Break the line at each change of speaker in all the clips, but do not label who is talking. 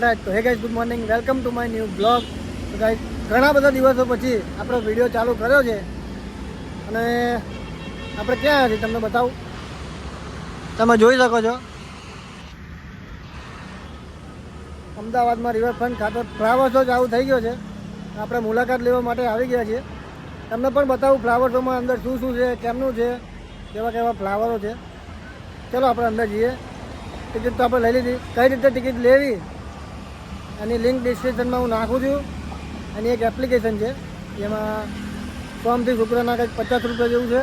Right, તો હે guys, good morning, welcome to my new blog. તો ગાઈસ, ઘણા બધા દિવસો પછી આપણો વિડીયો ચાલુ કર્યો છે અને આપણે ક્યાં આવ્યા છીએ તમને બતાવું. તમે જોઈ શકો છો અમદાવાદમાં રિવરફ્રન્ટ ખાતે ફ્લાવર શો ચાલુ થઈ ગયો છે. આપણે મુલાકાત લેવા માટે આવી ગયા છીએ. તમને પણ બતાવું ફ્લાવર શોમાં અંદર શું શું છે, કેમનું છે, કેવા કેવા ફ્લાવરો છે. ચલો આપણે અંદર જઈએ. ટિકિટ તો આપણે લઈ લીધી. કઈ રીતે ટિકિટ લેવી એની લિંક ડિસ્ક્રિપ્શનમાં હું નાખું છું. એની એક એપ્લિકેશન છે, જેમાં સોમથી શુક્રના કંઈક 50 રૂપિયા જેવું છે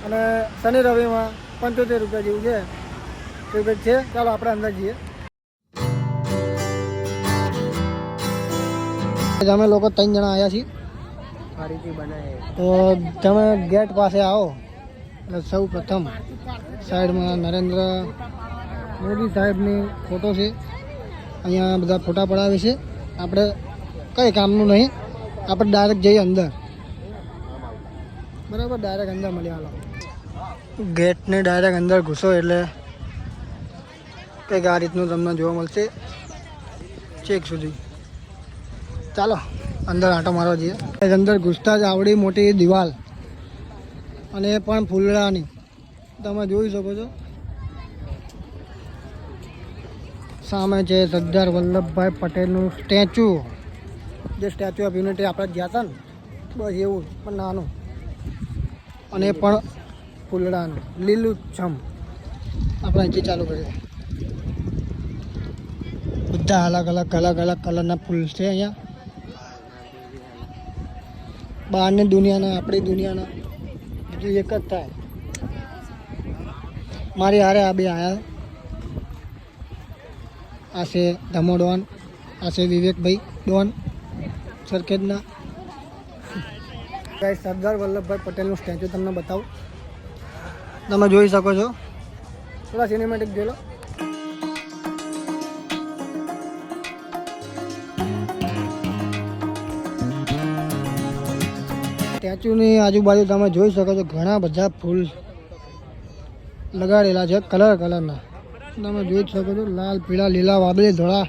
અને શનિ રવિમાં 75 રૂપિયા જેવું છે. એવું કંઈક છે. ચાલો આપણે અંદર જઈએ. અમે લોકો 3 જણા આવ્યા છીએ. તો તમે ગેટ પાસે આવો એટલે સૌ પ્રથમ સાઈડમાં નરેન્દ્ર મોદી સાહેબની ફોટો છે. અહીંયા બધા ફોટા પડાવે છે. આપણે કંઈ કામનું નહીં, આપણે ડાયરેક્ટ જઈએ અંદર. બરાબર, ડાયરેક્ટ અંદર મળી હાલો. ગેટને ડાયરેક્ટ અંદર ઘૂસો એટલે કંઈક આ રીતનું તમને જોવા મળશે ચેક સુધી. ચાલો અંદર આંટો મારવા જઈએ. અંદર ઘૂસતા જ આવડી મોટી દિવાલ અને એ પણ ફૂલડાની તમે જોઈ શકો છો. સામે છે સરદાર વલ્લભભાઈ પટેલનું સ્ટેચ્યુ. જે સ્ટેચ્યુ ઓફ યુનિટી આપણે ગયા હતા ને, બસ એવું પણ નાનું, અને એ પણ ફૂલડાનું લીલું છમ. આપણે અહીંથી ચાલુ કરીએ. બધા અલગ અલગ કલરના ફૂલ છે અહીંયા. બહારની દુનિયાના આપણી દુનિયાના બધું એક જ થાય. મારી હારે આ બે આયા. આ છે ધમો ડોન, આ છે વિવેકભાઈ ડોન સરખેજના. સરદાર વલ્લભભાઈ પટેલનું સ્ટેચ્યુ તમને બતાવું. તમે જોઈ શકો છો. થોડા સિનેમેટિક જોઈ લો. સ્ટેચ્યુની આજુબાજુ તમે જોઈ શકો છો ઘણા બધા ફૂલ લગાડેલા છે કલરના. તમે જોઈ શકો છો લાલ, પીળા, લીલા, વાદળી, ધોળા.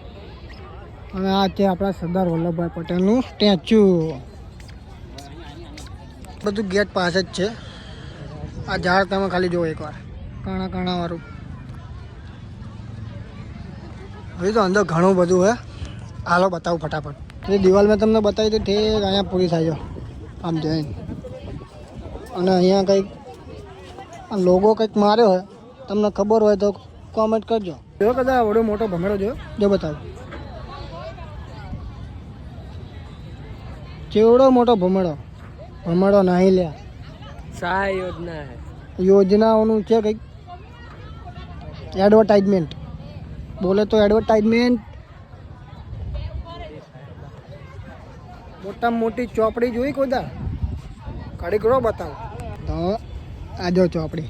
અને આ છે આપણા સરદાર વલ્લભભાઈ પટેલનું સ્ટેચ્યુ. બધું ગેટ પાસે જ છે. આ ઝાડ તમે ખાલી જુઓ એકવાર, કાણા વાળું. હવે તો અંદર ઘણું બધું હે. હાલો બતાવું ફટાફટ. એ દિવાલ મેં તમને બતાવી હતી ઠેક અહીંયા પૂરી થાય છે આમ જઈને. અને અહીંયા કંઈક લોગો કંઈક માર્યો હોય, તમને ખબર હોય તો કોમેન્ટ કરજો. જો કદાચ વડો મોટો ભમેડો જો બતાવો. ચેવડો મોટો ભમેડો નહીં લ્યા.
સહાય યોજના હે.
યોજનાઓનું છે કંઈક એડવર્ટાઇઝમેન્ટ. બોલે તો એડવર્ટાઇઝમેન્ટ. મોટામાં મોટી ચોપડી જોઈ કોદા ઘડી કરો બતાવો તો. આ જો ચોપડી,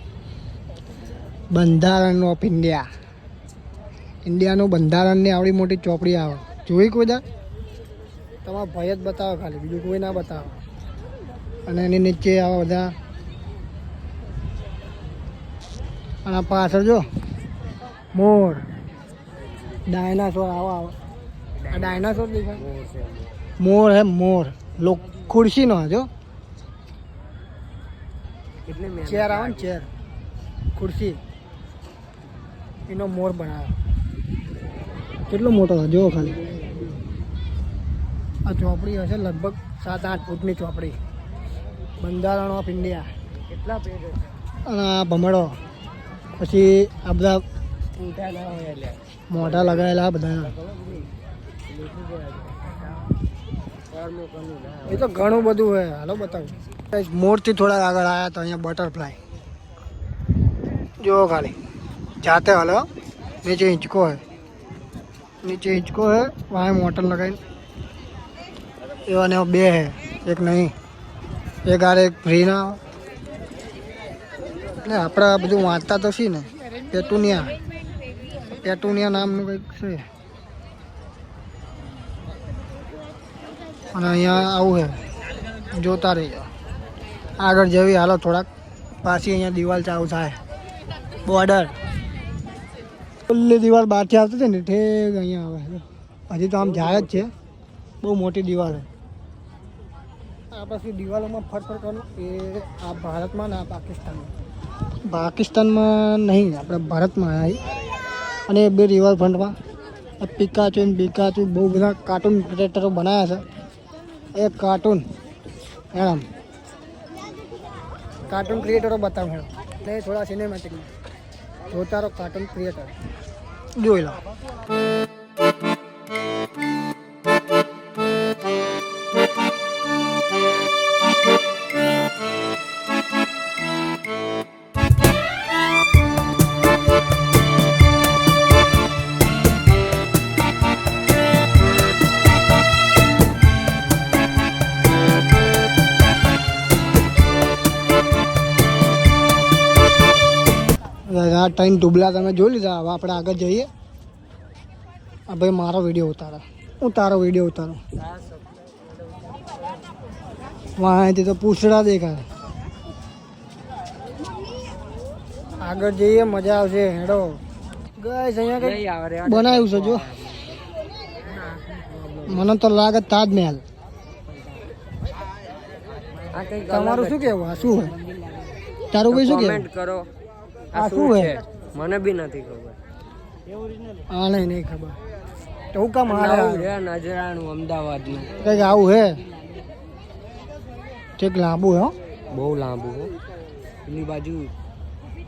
બંધારણ ઓફ ઇન્ડિયા. ઇન્ડિયાનું બંધારણની આવડી મોટી ચોપડી આવે. જોઈ કોદા? તમારા ભાઈ જ બતાવો ખાલી, બીજું કોઈ ના બતાવો. અને એની નીચે આવા બધા. અને પાછળ જો મોર, ડાયનાસોર. આવા આ ડાયનાસોર દેખાય. મોર હે મોર. ખુરશીનો જો ચેર આવે ને, ચેર ખુરશી, એનો મોર બનાવ્યો. કેટલો મોટો જો ખાલી. આ ચોપડી હશે લગભગ 7-8 ફૂટની ચોપડી. બંધારણ ઓફ ઇન્ડિયા. કેટલા પેજ? અને આ ભમડો. પછી આ બધા મોઢા લગાવેલા બધા. એ તો ઘણું બધું હોય. હાલો બતાવું. મોરથી થોડા આગળ આવ્યા તો અહીંયા બટરફ્લાય જો ખાલી જાતે હાલો. નીચે હિંચકો હે, वहाँ मोटर लगाई. एवा ने बे है, एक नहीं, एक आरे एक फ्री ना. એટલે આપણે બધું વાંચતા તો છીએ ને. પેટુનિયા નામનું કંઈક છે. અને અહીંયા આવું છે, જોતા રહીજો. આગળ જવી હાલો થોડાક. પાછી અહીંયા દિવાલ ચાલુ થાય, બોર્ડર. ખુલ્લી દિવાલ બહારથી આવતી હતી ને ઠેક અહીંયા આવે. હજી તો આમ જાય જ છે, બહુ મોટી દિવાલ છે. આ પછી દિવાલોમાં ફરફર કરવાનું એ આ ભારતમાં ને આ પાકિસ્તાનમાં. પાકિસ્તાનમાં નહીં, આપણે ભારતમાં આવી. અને બે રિવરફ્રન્ટમાં પિકાચુ ને બિકાચુ બહુ બધા કાર્ટૂન ક્રિએટરો બનાવ્યા છે. એ કાર્ટૂન એમ કાર્ટૂન ક્રિએટરો બતાવે એટલે થોડા સિનેમેટિકમાં જોતા રહો. કાર્ટૂન ક્રિએટર જોઈ લો. આ ટ્રેન ડુબલા તમે જોઈ લીધા. હવે આપણે આગળ જઈએ. આ ભાઈ મારો વિડીયો ઉતારો, હું તારો વિડીયો ઉતારો. વાંથી તો પૂછડા દેખાય. આગળ જઈએ, મજા આવશે. હેડો ગાઈસ, અહીંયા કંઈક બનાવ્યું છે જો. મને તો લાગે તાજમહેલ. તમારું શું કેવું? આ શું છે? તારું ભાઈ શું કેવું?
કરો.
આ શું છે?
મને બી નથી ખબર.
હા, નહીં ખબર. તો હું કામ હારે
નજરાણું અમદાવાદનું
કંઈક આવું હે. ઠીક લાંબુ હે હો,
બહુ લાંબુ હો. પેલી બાજુ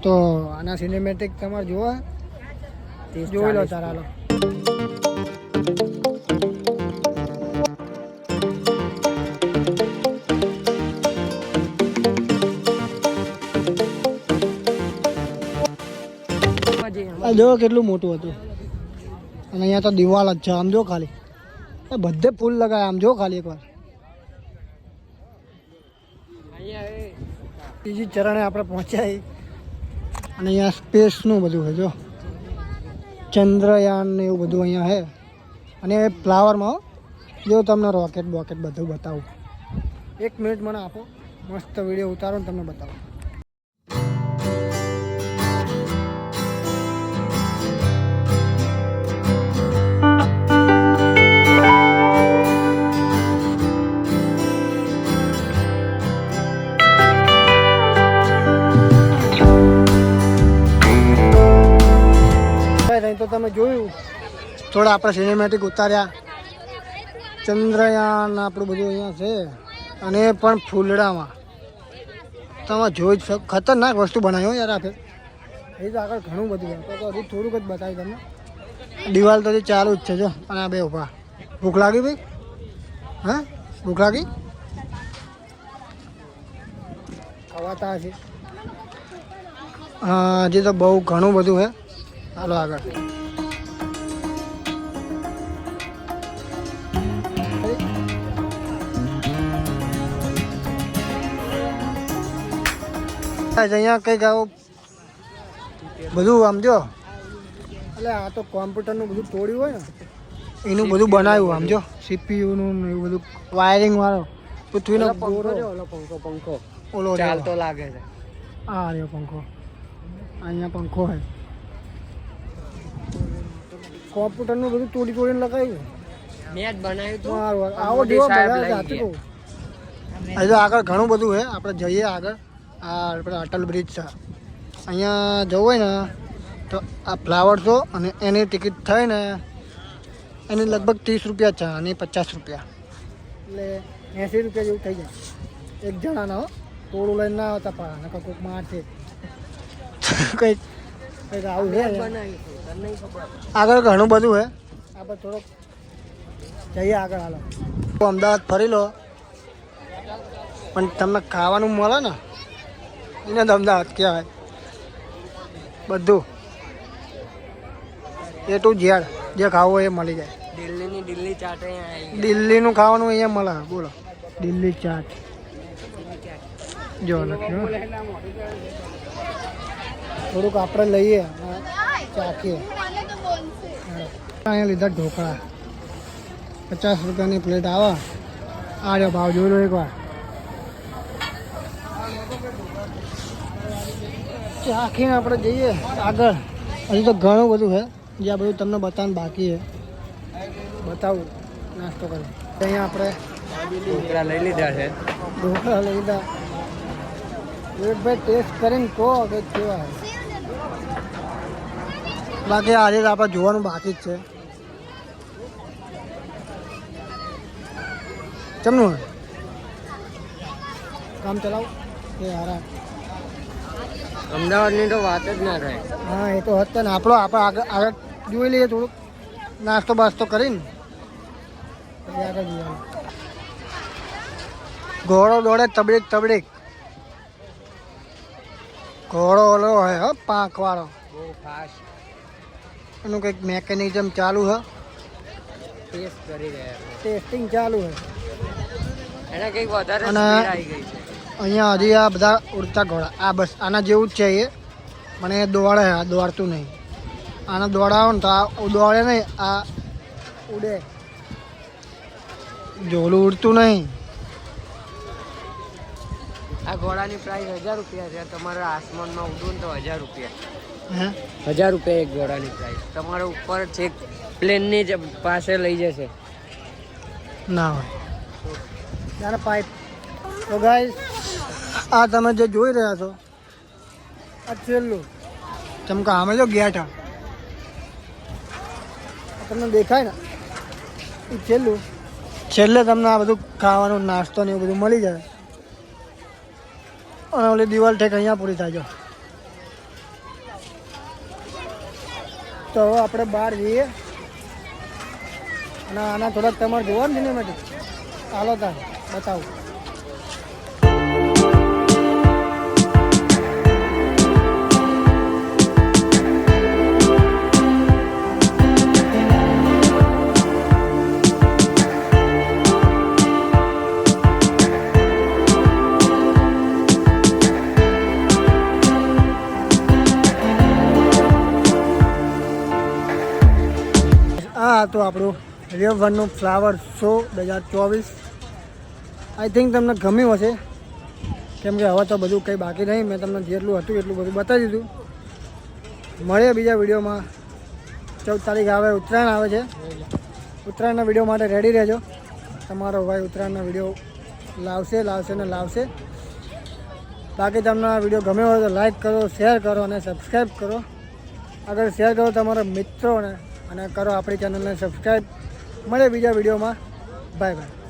તો આના સિનેમેટિક તમારે જોવા જોઈ લો. તારા લો જો કેટલું મોટું હતું. અને અહીંયા તો દિવાલ જ છે. આમ જો ખાલી બધે ફૂલ લગાય. આમ જો ખાલી એકવાર. ત્રીજી ચરણે આપણે પહોંચ્યા. અને અહીંયા સ્પેસનું બધું છે જો. ચંદ્રયાન ને એવું બધું અહીંયા છે. અને ફ્લાવરમાં જો તમને રોકેટ બોકેટ બધું બતાવું. 1 મિનિટ મને આપો, મસ્ત વિડીયો ઉતારો ને તમને બતાવું. તો તમે જોયું થોડા આપણે સિનેમેટિક ઉતાર્યા. ચંદ્રયાન આપણું બધું અહીંયા છે. અને એ પણ ફૂલડામાં તમે જોઈ જ શકો. ખતરનાક વસ્તુ બનાવ્યો યાર આપણે. એ તો આગળ ઘણું બધું છે. તો હજી થોડુંક જ બતાવી તમને. દિવાલ તો હજી ચાલુ જ છે જો. અને આ બે ઉભા. ભૂખ લાગી ભાઈ? હા, ભૂખ લાગી? ખવાતા હશે. હા, હજી તો બહુ ઘણું બધું છે. ચાલો આગળ. અહીંયા કંઈક આવું બધું આમ જો. એટલે આ તો કોમ્પ્યુટરનું બધું તોડ્યું હોય ને એનું બધું બનાવ્યું. આમ જો સીપીયુનું એવું બધું વાયરિંગ વાળો. પૃથ્વીનો
પંખો
ઓલો
ચાલતો લાગે છે.
હા, રહ્યો પંખો. અહીંયા પંખો છે. કોમ્પ્યુટરનું બધું તોડીને લગાવ્યું.
મેં જ બનાવ્યું હતું.
આવો દેવો જાતે કહું. હજુ આગળ ઘણું બધું છે. આપણે જઈએ આગળ. આ આપણે અટલ બ્રિજ છે. અહીંયા જવું હોય ને તો આ ફ્લાવર શો અને એની ટિકિટ થઈ ને એની લગભગ 30 રૂપિયા છે અને 50 રૂપિયા. એટલે 80 રૂપિયા જેવું થઈ જાય એક જણાના. હો, ટોળું લઈને ના આવતા પાડા નકર કોઈક મારશે. કંઈક આવું છે. આગળ ઘણું બધું છે. આપણે થોડોક જઈએ આગળ. હાલો અમદાવાદ ફરી લો પણ તમને ખાવાનું મળે ને એને તો અમદાવાદ કહેવાય. બધું એ ટુ ઝેડ જે ખાવું હોય એ મળી જાય.
દિલ્હીની દિલ્હી ચાટ
દિલ્હીનું ખાવાનું અહીંયા મળે. બોલો, દિલ્હી ચાટ જો લખ્યું. થોડુંક આપણે લઈએ ચાખીએ. અહીંયા લીધા ઢોકળા 50 રૂપિયાની પ્લેટ આવે. આ જો ભાવ જોઈ લો એકવાર. ચાખીને આપણે જઈએ આગળ. હજી તો ઘણું બધું છે જ્યાં બધું તમને બતાવવાનું બાકી છે. બતાવું નાસ્તો કરી. અહીંયા આપણે
ઢોકળા લઈ લીધા છે.
ઢોકળા લઈ લીધા. વિવેકભાઈ ટેસ્ટ કરીને કહો કે કેવા છે. બાકી આજે તો આપણે જોવાનું બાકી જ છે. કેમનું કામ ચલાવ એ હારા.
અમદાવાદની તો વાત જ ના થાય.
હા એ તો હતા ને આપણે આગળ આગળ જોઈ લઈએ થોડુંક નાસ્તો બાસ્તો કરીને પછી આગળ જઈએ. ઘોડો દોડે તબડીક તબડીક. ઘોડો ઓલો હોય હો પાંખવાળો.
બહુ ફાસ્ટ
એનું કંઈક મેકેનિઝમ ચાલુ છે.
ટેસ્ટ કરી રહ્યા છે.
ટેસ્ટિંગ ચાલુ છે.
એને કંઈક વધારે
અને
સ્પીડ આવી ગઈ છે.
અહીંયા હજી આ બધા ઉડતા ઘોડા આ બસ આના જેવું જ છે એ મને એ દોડે આ દોડતું નહીં. આને દોડાવો ને તો આ દોડે નહીં આ ઉડે. જોલું ઉડતું નહીં.
આ ઘોડાની પ્રાઇસ 1000 રૂપિયા છે. તમારે આસમાનમાં ઉડવું ને તો 1000 રૂપિયા.
હે
1000 રૂપિયા એક ઘોડાની પ્રાઇસ. તમારે ઉપર છેક પ્લેનની જ પાસે લઈ જશે.
ના હોય ત્યારે પાઇપ. તો ગાઈસ આ તમે જે જોઈ રહ્યા છો આ છેલ્લું ચમકા અમે જો ગયા હતા તમને દેખાય ને એ છેલ્લું. છેલ્લે તમને આ બધું ખાવાનું નાસ્તો ને એવું બધું મળી જાય. અને ઓલી દિવાલ ઠેક અહીંયા પૂરી થાય છે. તો હવે આપણે બહાર જઈએ અને આના થોડાક તમારે જોવાનું સિનેમેટિક હાલો તાર બતાવું. આ તો આપણું રિયલ વનનું ફ્લાવર શો 2024. આઈ થિંક તમને ગમ્યું હશે કેમ કે હવે તો બધું કંઈ બાકી નહીં. મેં તમને જેટલું હતું એટલું બધું બતાવી દીધું. મળીએ બીજા વિડીયોમાં. 14 તારીખ આવે ઉત્તરાયણ આવે છે. ઉત્તરાયણના વિડીયો માટે રેડી રહેજો. તમારો ભાઈ ઉત્તરાયણના વિડીયો લાવશે ને લાવશે. બાકી તમને આ વિડીયો ગમ્યો હોય તો લાઈક કરો, શેર કરો અને સબસ્ક્રાઈબ કરો. અગર શેર કરો તમારા મિત્રોને અને કરો આપણી ચેનલને સબસ્ક્રાઈબ. મળે બીજા વિડીયોમાં. Bye bye.